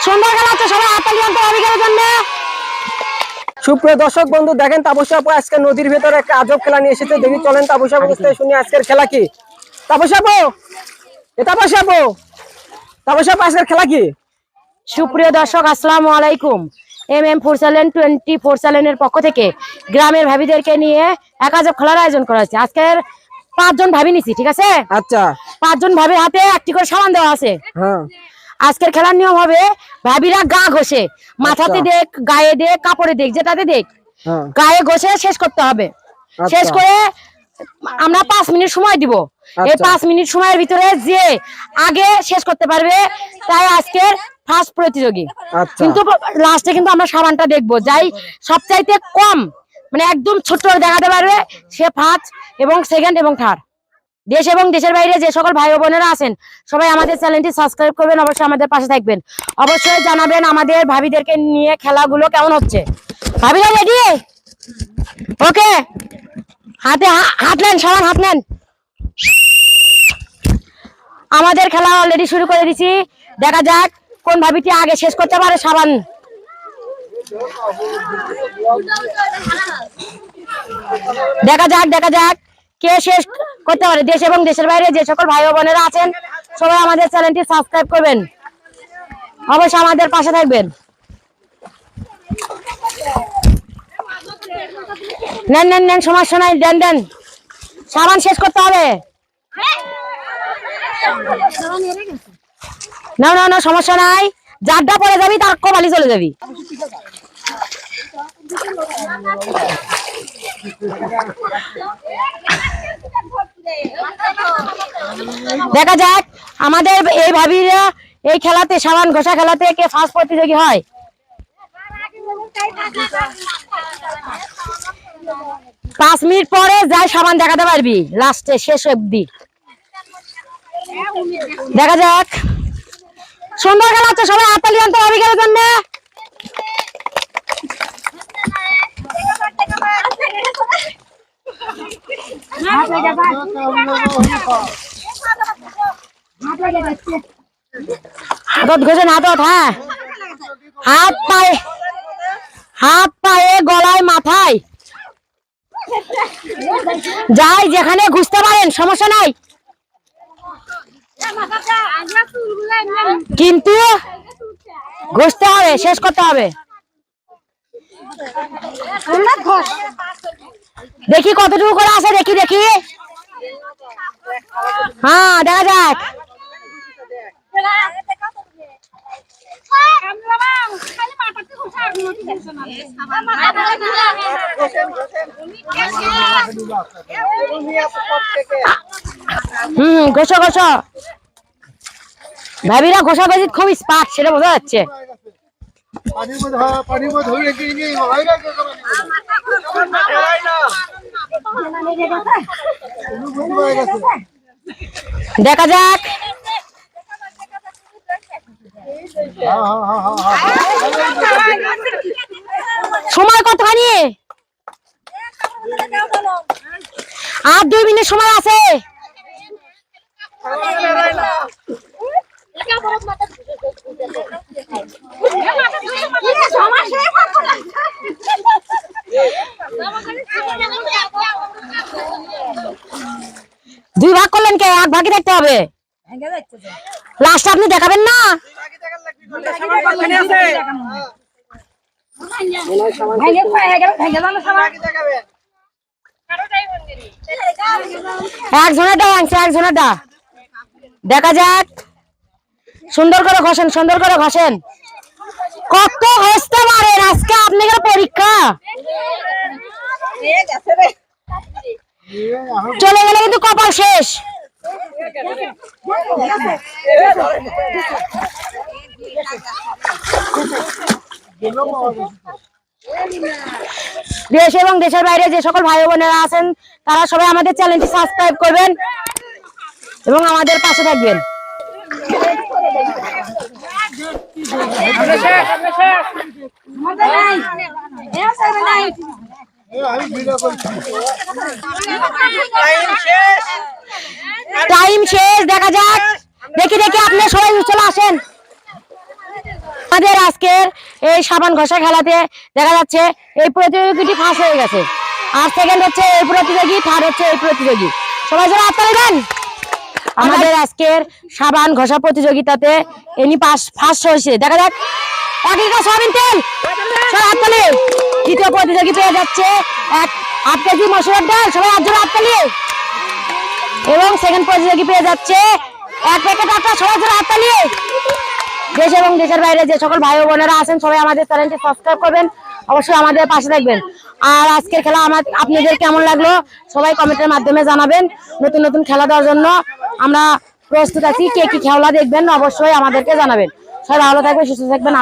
সুন্দর খেলা হচ্ছে, সবাই হাততালি আনতে অভিজ্ঞতার জন্য। সুপ্রিয় দর্শক বন্ধু, দেখেন তাপসী আপু আজকে নদীর ভেতরে একটা আজব খেলা নিয়ে এসেছে। দেখি চলেন তাপসী আপুর কাছ থেকে শুনি আজকের খেলা কি। তাপসী আপু, তাপসী আপু, তাপসী আপু, আজকের খেলা কি? সুপ্রিয় দর্শক, আসসালামু আলাইকুম। MM ফুরসালেন 24 চ্যানেলের পক্ষ থেকে গ্রামের ভাবিদেরকে নিয়ে এক আজব খেলার আয়োজন করা হয়েছে। আজকের 5 জন ভাবি নিছি, ঠিক আছে? আচ্ছা, 5 জন ভাবির হাতে একটি করে সাবান দেওয়া আছে। হ্যাঁ। আজকের খেলার নিয়ম হবে ভাবিরা গা ঘষে, মাথাতে দেখ, গায়ে দেখ, কাপড়ে দেখ, যেটাতে দেখ, গায়ে ঘষে শেষ করতে হবে। শেষ করে আমরা 5 মিনিট সময় দিব। এই 5 মিনিট সময়ের ভিতরে যে আগে শেষ করতে পারবে তাই আজকের ফার্স্ট প্রতিযোগী। কিন্তু লাস্টে কিন্তু আমরা সাবানটা দেখবো, যাই সবচাইতে কম মানে একদম ছোট দেখাতে পারবে সে ফার্স্ট এবং সেকেন্ড এবং থার্ড। দেশ এবং দেশের বাইরে যে সকল ভাই বোনেরা আছেন সবাই আমাদের চ্যানেলটি সাবস্ক্রাইব করবেন, অবশ্যই আমাদের পাশে থাকবেন। অবশ্যই জানাবেন আমাদের ভাবিদেরকে নিয়ে খেলাগুলো কেমন হচ্ছে। ভাবিরা রেডি? ওকে, হাতে হাত নেন, সমান হাত নেন। আমাদের খেলা অলরেডি শুরু করে দিছি। দেখা যাক কোন ভাবিটি আগে শেষ করতে পারে সাবান। দেখা যাক কে শেষ করতে পারে। দেশ এবং দেশের বাইরে যে সকল ভাই ও বোনেরা আছেন সবাই আমাদের চ্যানেলটি সাবস্ক্রাইব করবেন, অবশ্যই আমাদের পাশে থাকবেন। নেন, সমস্যা নাই, দেন। সাবান শেষ করতে হবে। না, সমস্যা নাই, যারটা পরে যাবি তার কপালি চলে যাবি। দেখা যাক আমাদের এই ভাবিরা এই খেলাতে, সাবান ঘষা খেলাতে কে ফার্স্ট প্রতিযোগী হয়। পাঁচ মিনিট পরে যাই সাবান দেখাতে পারবি লাস্টে শেষ অবধি। দেখা যাক, সুন্দর খেলা হচ্ছে, সবাই হাততালি আনতে অভিজ্ঞতার জন্য। হাতত ঘষেন, হাতত, হ্যাঁ, হাত পায়ে গলায় মাথায় যাই যেখানে ঘুষতে পারেন, সমস্যা নাই, কিন্তু ঘুষতে হবে, শেষ করতে হবে। দেখি কতটুকু করে আছে, দেখি। হ্যাঁ, দেখা যাক। ঘষো ভাবিরা ঘষাঘষি খুব স্পার্ট, সেটা বোঝা যাচ্ছে। দেখা যাক, সময় কতখানি? আর 2 মিনিট সময় আছে। দুই ভাগ করলেন কে? এক ভাগই দেখতে হবে। লাস্ট আপনি দেখাবেন না? একজনেরটা দেখা যাক। সুন্দর করে ঘষেন। কত ঘষতে পারেন? আজকে আপনাদের পরীক্ষা। চলে গেলে কিন্তু কপাল শেষ। দেশ এবং দেশের বাইরে যে সকল ভাই বোনেরা আছেন তারা সবাই আমাদের চ্যানেলটি সাবস্ক্রাইব করবেন এবং আমাদের পাশে থাকবেন। টাইম শেষ। দেখা যাক, দেখি আপনি সবাই চলে আসেন। আমাদের আজকের এই সাবান ঘষা খেলাতে দেখা যাচ্ছে এই প্রতিযোগিটি ফার্স্ট হয়ে গেছে, আর সেকেন্ড হচ্ছে এই প্রতিযোগী, থার্ড হচ্ছে এই প্রতিযোগী। সবাই যারা হাততালি দেন। আমাদের আজকের সাবান ঘষা প্রতিযোগিতাতে ইনি ফার্স্ট হয়েছে, দেখা যাক 1 লিটার সয়াবিন তেল। সবাই হাততালি। দ্বিতীয় প্রতিযোগী পেয়ে যাচ্ছে 1 কেজি মসুরের ডাল। সবাই হাততালি। এবং সেকেন্ড প্রতিযোগী পেয়ে যাচ্ছে 1 প্যাকেট আটা। সবাই হাততালি। দেশ এবং দেশের বাইরে যে সকল ভাই ও বোনেরা আছেন সবাই আমাদের চ্যানেলটি সাবস্ক্রাইব করবেন, অবশ্যই আমাদের পাশে থাকবেন। আর আজকের খেলা আপনাদের কেমন লাগলো সবাই কমেন্টের মাধ্যমে জানাবেন। নতুন নতুন খেলা দেওয়ার জন্য আমরা প্রস্তুত আছি। কে কি খেলা দেখবেন অবশ্যই আমাদেরকে জানাবেন। সবাই ভালো থাকবেন, সুস্থ থাকবেন।